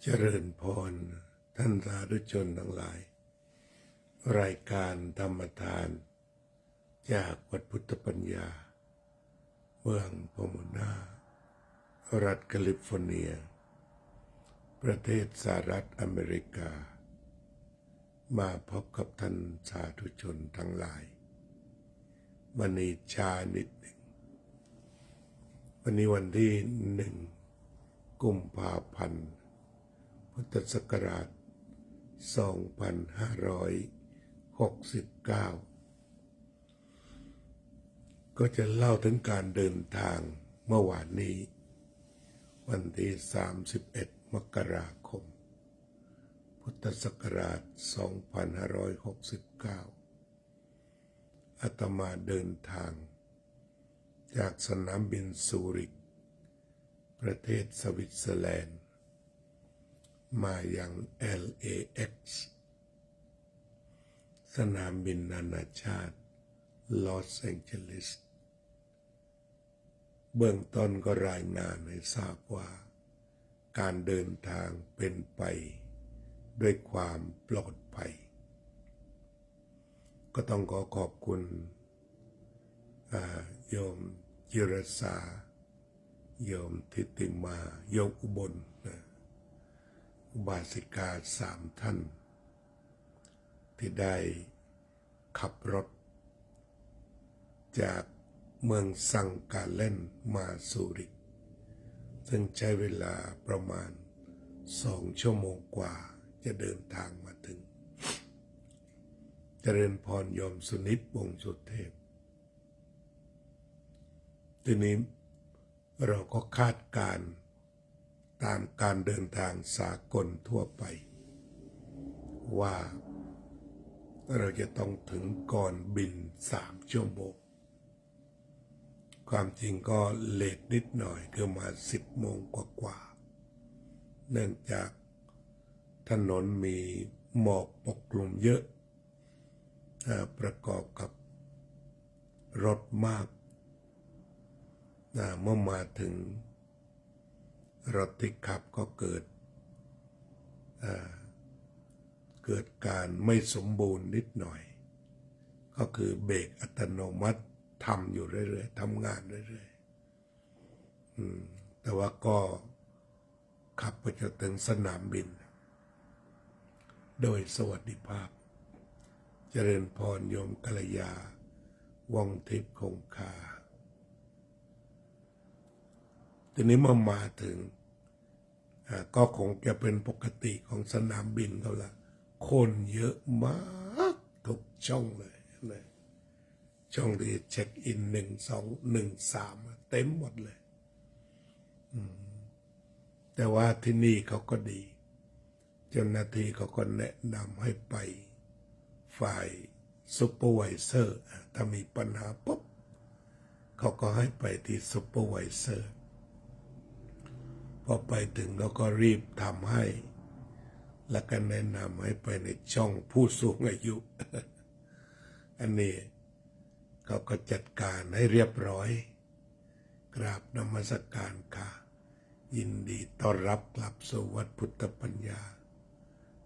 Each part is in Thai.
เจริญพรท่านสาธุชนทั้งหลายรายการธรรมทานจากวัดพุทธปัญญาเมืองโพโมนารัฐแคลิฟอร์เนียประเทศสหรัฐอเมริกามาพบกับท่านสาธุชนทั้งหลายวันนี้ช้านิดหนึ่งวันนี้วันที่1 กุมภาพันธ์พุทธศักราช2569ก็จะเล่าถึงการเดินทางเมื่อวานนี้วันที่31 มกราคมพุทธศักราช2569อาตมาเดินทางจากสนามบินซูริกประเทศสวิตเซอร์แลนด์มายัง LAX สนามบินนานาชาติลอสแองเจลิสเบื้องต้นก็รายงานให้ทราบว่าการเดินทางเป็นไปด้วยความปลอดภัยก็ต้องขอบคุณโยมจิรสาโยมทิติมาโยมอุบลอุบาสิกา3 ท่านที่ได้ขับรถจากเมืองซังกาเล่นมาซูริกซึ่งใช้เวลาประมาณ2 ชั่วโมงกว่าจะเดินทางมาถึงเจริญพรโยมสุนิตวงศ์สุเทพทีนี้เราก็คาดการณ์ตามการเดินทางสากลทั่วไปว่าเราจะต้องถึงก่อนบิน3 ชั่วโมงความจริงก็เลทนิดหน่อยคือมา10 โมงกว่าเนื่องจากถนนมีหมอกปกคลุมเยอะประกอบกับรถมากเมื่อมาถึงรถที่ขับก็เกิดการไม่สมบูรณ์นิดหน่อยก็คือเบรกอัตโนมัติทำอยู่เรื่อยๆทำงานเรื่อยๆแต่ว่าก็ขับไปจนถึงสนามบินโดยสวัสดิภาพเจริญพรโยมกัลยาว่องทิพย์คงคาทีนี้มาถึงก็คงจะเป็นปกติของสนามบินเขาละคนเยอะมากทุกช่องเลยนะช่องที่เช็คอิน1 2 1 3เต็มหมดเลยแต่ว่าที่นี่เขาก็ดีเจ้าหน้าที่เขาก็แนะนำให้ไปฝ่ายซุปเปอร์ไวเซอร์ถ้ามีปัญหาปุ๊บเขาก็ให้ไปที่ซุปเปอร์ไวเซอร์พอไปถึงแล้วก็รีบทำให้แล้วก็แนะนำให้ไปในช่องผู้สูงอายุ อันนี้เขาก็จัดการให้เรียบร้อยกราบนมัสการค่ะยินดีต้อนรับกลับสู่วัดพุทธปัญญา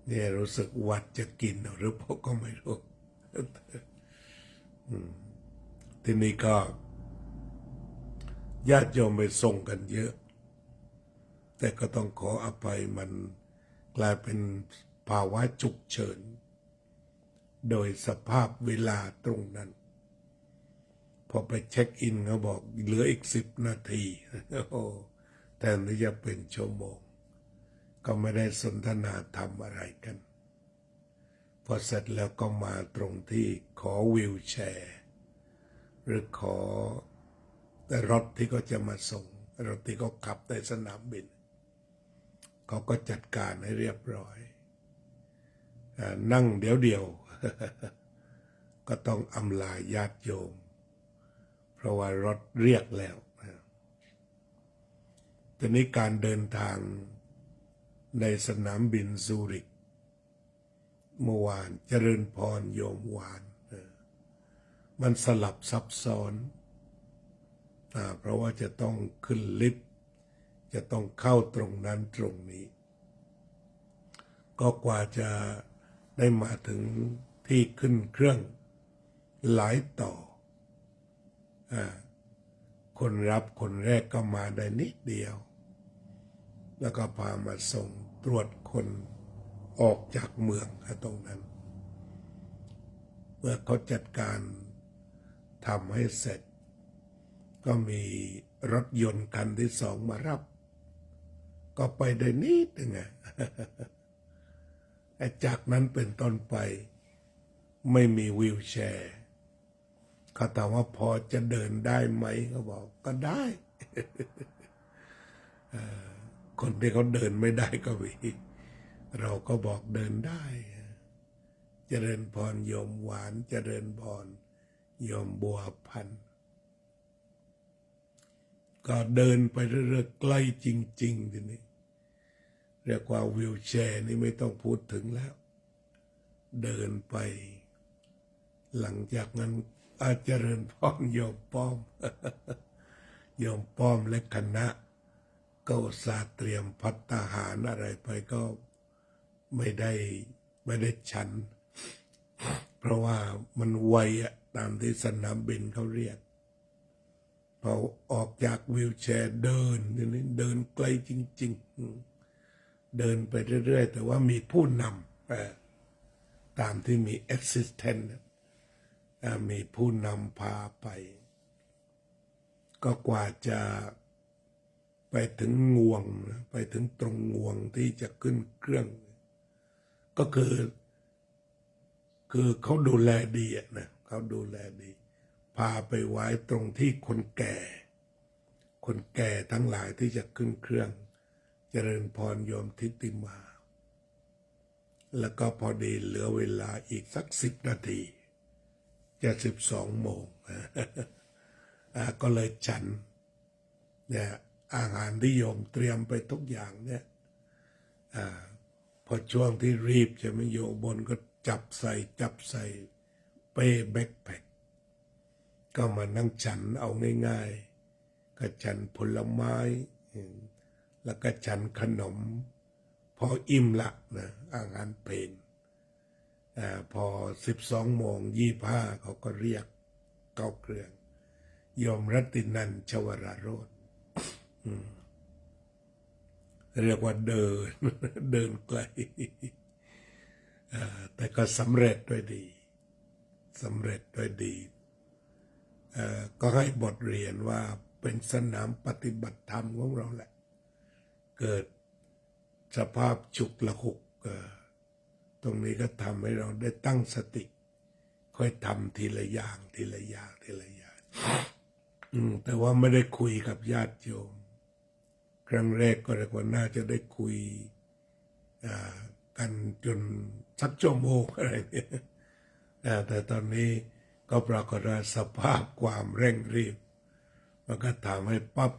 เนี่ยรู้สึกวัดจะกินหรือเปล่าก็ไม่รู้ ทีนี้ก็ญาติโยมไปส่งกันเยอะแต่ก็ต้องขออภัยมันกลายเป็นภาวะฉุกเฉินโดยสภาพเวลาตรงนั้นพอไปเช็คอินเขาบอกเหลืออีก10 นาทีโอ้แทนที่จะเป็นชั่วโมงก็ไม่ได้สนทนาธรรมอะไรกันพอเสร็จแล้วก็มาตรงที่ขอวีลแชร์หรือขอแต่รถที่เขาจะมาส่งรถที่เขาขับในสนามบินเขาก็จัดการให้เรียบร้อยนั่งเดี๋ยว ก็ต้องอำลาญาติโยมเพราะว่ารถเรียกแล้วทีนี้การเดินทางในสนามบินซูริกเมื่อวานเจริญพรโยมวานมันสลับซับซ้อนเพราะว่าจะต้องขึ้นลิฟต์จะต้องเข้าตรงนั้นตรงนี้ ก็กว่าจะได้มาถึงที่ขึ้นเครื่องหลายต่อคนรับคนแรกก็มาได้นิดเดียว แล้วก็พามาส่งตรวจคนออกจากเมืองตรงนั้น เมื่อเขาจัดการทำให้เสร็จ ก็มีรถยนต์คันที่สองมารับ ก็ไปได้นิดนึงจากนั้นเป็นต้นไปไม่มีวีลแชร์เขาถามว่าพอจะเดินได้ไหมเขาบอกก็ได้ คนที่เขาเดินไม่ได้ก็มีเราก็บอกเดินได้เจริญพรโยมหวานเจริญพรโยมบัวพันธ์ก็เดินไปเรื่อยๆใกล้จริงๆทีนี้เรียกว่าวีลแชร์นี่ไม่ต้องพูดถึงแล้วเดินไปหลังจากนั้นเจริญพรโยมป้อม โยมป้อมและคณะก็อุตส่าห์เตรียมภัตตาหารอะไรไปก็ไม่ได้ฉัน เพราะว่ามันไวตามที่สนามบินเขาเรียกพอออกจากวีลแชร์เดินนี่เดินไกลจริงๆเดินไปเรื่อยๆแต่ว่ามีผู้นำตามที่มี assistant มีผู้นำพาไปก็กว่าจะไปถึงงวงไปถึงตรงงวงที่จะขึ้นเครื่องก็คือเขาดูแลดีนะเขาดูแลดีพาไปไว้ตรงที่คนแก่ทั้งหลายที่จะขึ้นเครื่องเจริญพรโยมทิติมาแล้วก็พอดีเหลือเวลาอีกสัก10 นาทีจะ12 โมงก็เลยฉันเนี่ยอาหารที่โยมเตรียมไปทุกอย่างเนี่ยพอช่วงที่รีบจะไม่โยบนก็จับใส่เป้แบ็คแพ็คก็มานั่งฉันเอาง่ายๆก็ฉันผลไม้แล้วก็ฉันขนมพออิ่มละนะอาหารเพลนพอ12:25เขาก็เรียกเข้าเครื่องโยมรัตินันท์ชวราโรจน์เรียกว่าเดินไกลแต่ก็สำเร็จด้วยดีก็ให้บทเรียนว่าเป็นสนามปฏิบัติธรรมของเราแหละเกิดสภาพฉุกละหุกตรงนี้ก็ทำให้เราได้ตั้งสติค่อยทำทีละอย่างแต่ว่าไม่ได้คุยกับญาติโยมครั้งแรกก็เรียกว่าน่าจะได้คุยกันจนสักชั่วโมงอะไรเนี่ยแต่ตอนนี้ก็ปรากฏว่าสภาพความเร่งรีบมันก็ทำให้ปั๊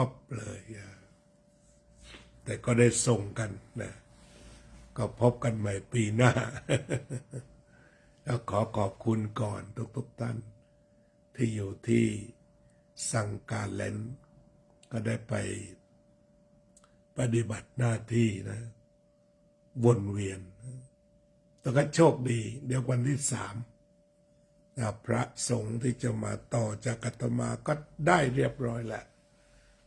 บเลยแต่ก็ได้ส่งกันนะก็พบกันใหม่ปีหน้า แล้วขอขอบคุณก่อนทุกท่านที่อยู่ที่สังกาแลนด์ก็ได้ไปปฏิบัติหน้าที่นะวนเวียนแต่ก็โชคดีเดี๋ยววันที่3พระสงฆ์ที่จะมาต่อจากอาตมาก็ได้เรียบร้อยแหละ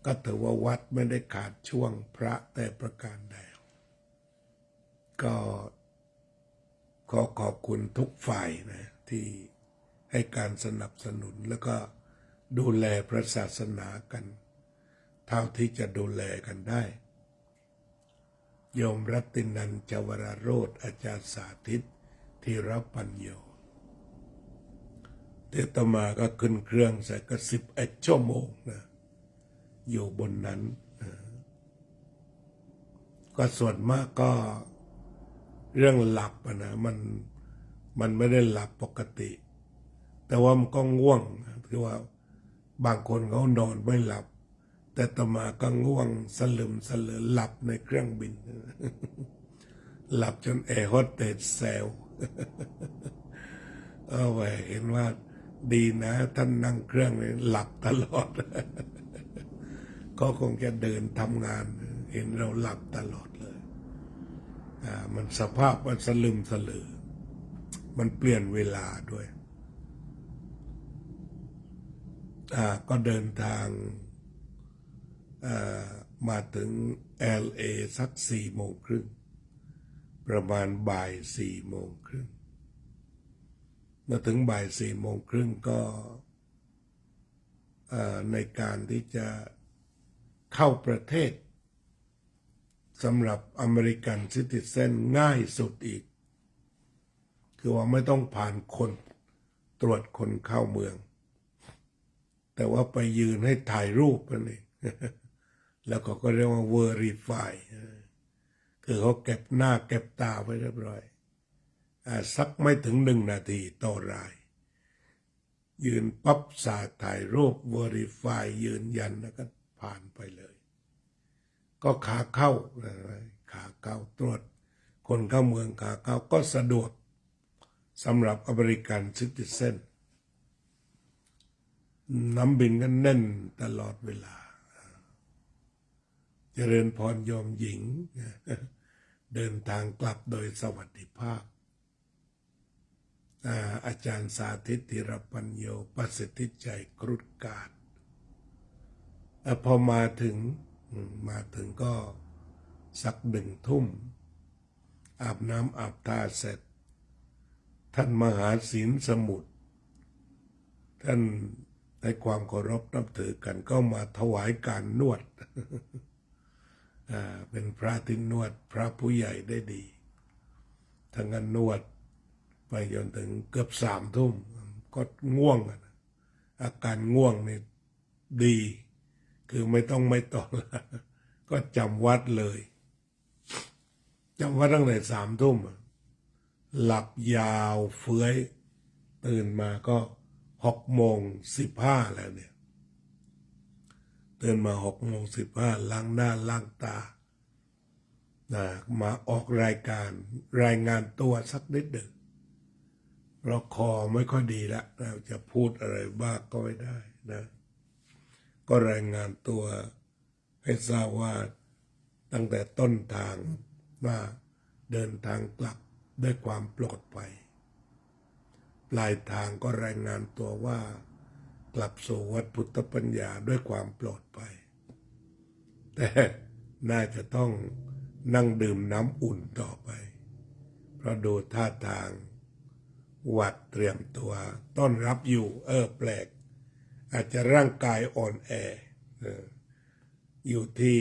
ก็ถือว่าวัดไม่ได้ขาดช่วงพระแต่ประการใดก็ขอขอบคุณทุกฝ่ายนะที่ให้การสนับสนุนแล้วก็ดูแลพระศาสนากันเท่าที่จะดูแลกันได้โยมรัตินันท์จวราโรจน์อาจารย์สาธิตธีรปัญโยเทตมาก็ขึ้นเครื่องใส่ก็11 ชั่วโมงนะอยู่บนนั้นก็ส่วนมากก็เรื่องหลับนะมันไม่ได้หลับปกติแต่ว่ามันก็ง่วงคือว่าบางคนเขานอนไม่หลับแต่อาตมาก็ง่วงสลึมสลือหลับในเครื่องบิน หลับจนแอร์โฮสเตสแซว เห็นว่าดีนะท่านนั่งเครื่องเลยหลับตลอด ก็คงจะเดินทำงานเห็นเราหลับตลอดเลย มันสภาพมันสลึมสลือมันเปลี่ยนเวลาด้วยก็เดินทางมาถึง LA สัก4 โมงครึ่งประมาณบ่าย4 โมงครึ่งมาถึงบ่าย4 โมงครึ่งก็ในการที่จะเข้าประเทศสำหรับอเมริกันซิติเซนง่ายสุดอีกคือว่าไม่ต้องผ่านคนตรวจคนเข้าเมืองแต่ว่าไปยืนให้ถ่ายรูปนั่นเองแล้วก็เรียกว่า verify คือเขาเก็บหน้าเก็บตาไว้เรียบร้อยสักไม่ถึง1 นาทีต่อรายยืนปั๊บสาดถ่ายรูป verify ยืนยันแล้วก็ผ่านไปเลยก็ขาเข้าตรวจคนเข้าเมืองขาเข้าก็สะดวกสำหรับอเมริกันซิติเซนน้ำบินก็แน่นตลอดเวลาเจริญพรโยมหญิงเดินทางกลับโดยสวัสดิภาพอาจารย์สาธิตธิรปัญโยประสิทธิใจครุฑกาศพอมาถึงก็สัก1 ทุ่มอาบน้ำอาบท่าเสร็จท่านมหาศีลสมุทรท่านให้ความเคารพนับถือกันก็มาถวายการนวดเป็นพระที่นวดพระผู้ใหญ่ได้ดีทั้งนั้นนวดไปจนถึงเกือบ3 ทุ่มก็ง่วงอาการง่วงนี่ดีคือไม่ต่อละก็จำวัดเลยจำวัดตั้งแต่3 ทุ่มหลับยาวเฟื้อยตื่นมาก็6 โมง 15แล้วเนี่ยตื่นมา6 โมง 15ล้างหน้าล้างตามาออกรายงานตัวสักนิดหนึ่งเพราะคอไม่ค่อยดีแล้วเราจะพูดอะไรบ้างก็ไม่ได้นะก็รายงานตัวให้ทราบว่าตั้งแต่ต้นทางว่าเดินทางกลับด้วยความปลอดภัยปลายทางก็รายงานตัวว่ากลับสู่วัดพุทธปัญญาด้วยความปลอดภัยแต่น่าจะต้องนั่งดื่มน้ำอุ่นต่อไปเพราะดูท่าทางวัดเตรียมตัวต้อนรับอยู่แปลกอาจจะร่างกายอ่อนแออยู่ที่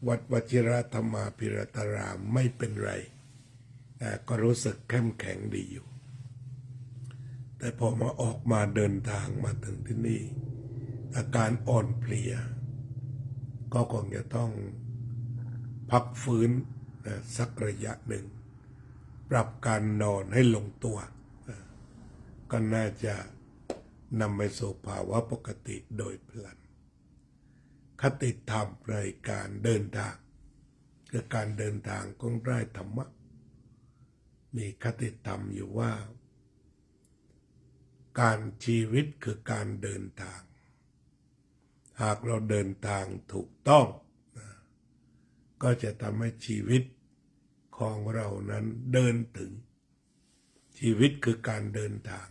วัดวชิรธรรมาภิรตารามไม่เป็นไรก็รู้สึกเข้มแข็งดีอยู่แต่พอออกมาเดินทางมาถึงที่นี่อาการอ่อนเพลียก็คงจะต้องพักฟื้นสักระยะหนึ่งปรับการนอนให้ลงตัวก็น่าจะนำไปสู่ภาวะปกติโดยพลันคติธรรมในการเดินทางคือการเดินทางของไร้ธรรมะมีคติธรรมอยู่ว่าการชีวิตคือการเดินทางหากเราเดินทางถูกต้องก็จะทำให้ชีวิตของเรานั้นเดินถึงชีวิตคือการเดินทาง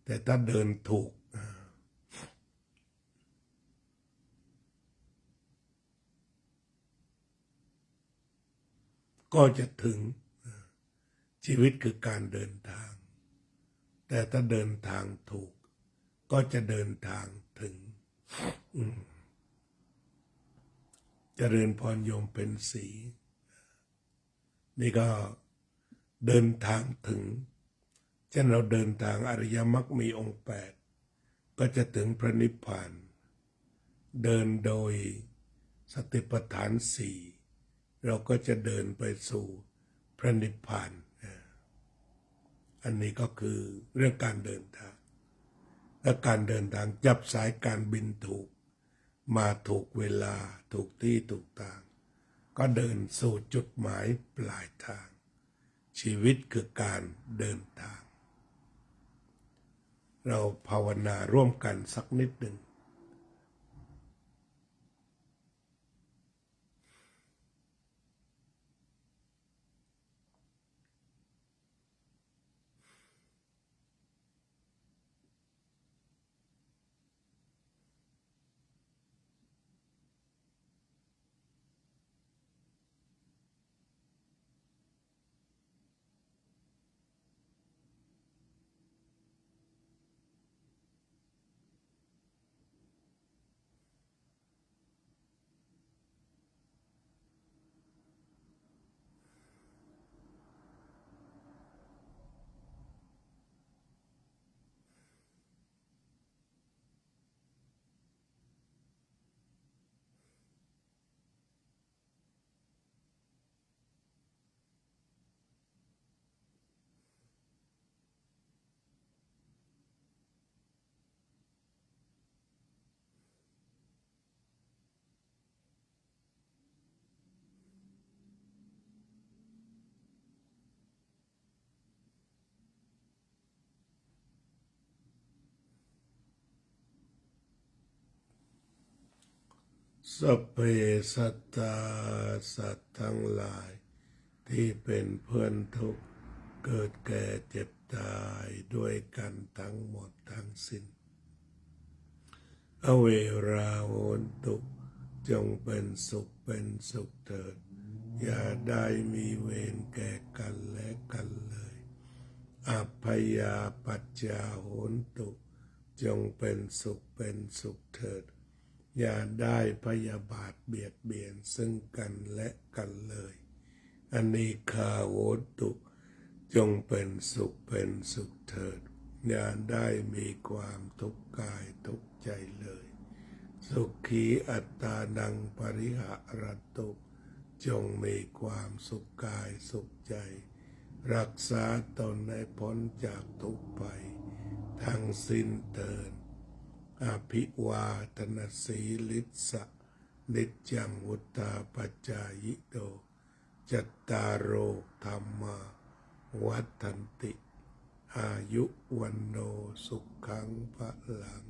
แต่ถ้าเดินถูกก็จะถึงชีวิตคือการเดินทางแต่ถ้าเดินทางถูกก็จะเดินทางถึงเจริญพรโยมเป็นสีนี่ก็เดินทางถึงเช่นเราเดินทางอริยมรรคมีองค์8ก็จะถึงพระนิพพานเดินโดยสติปัฏฐาน4เราก็จะเดินไปสู่พระนิพพานอันนี้ก็คือเรื่องการเดินทางและการเดินทางจับสายการบินถูกมาถูกเวลาถูกที่ถูกทางก็เดินสู่จุดหมายปลายทางชีวิตคือการเดินทางเราภาวนาร่วมกันสักนิดหนึ่ง สัพเพสัตตาสัตว์ทั้งหลายที่เป็นเพื่อนทุกข์เกิดแก่เจ็บตายด้วยกันทั้งหมดทั้งสิ้นอเวราโหนตุจงเป็นสุขเถิดอย่าได้มีเวรแก่กันและกันเลยอัพยาปัจจาโหนตุจงเป็นสุขเถิดอย่าได้พยาบาทเบียดเบียนซึ่งกันและกันเลยอนิคาโหนตุจงเป็นสุขเถิดอย่าได้มีความทุกข์กายทุกข์ใจเลยสุขีอัตตานังปริหารตุจงมีความสุขกายสุขใจรักษาตนให้พ้นจากทุกข์ภัยทั้งสิ้นเถิดอภิวาทนาสีลิสะนิจจังวุตาปัจจายิโตจัตตารโอธรรมาวัฏันติอายุวันโนสุขังพลัง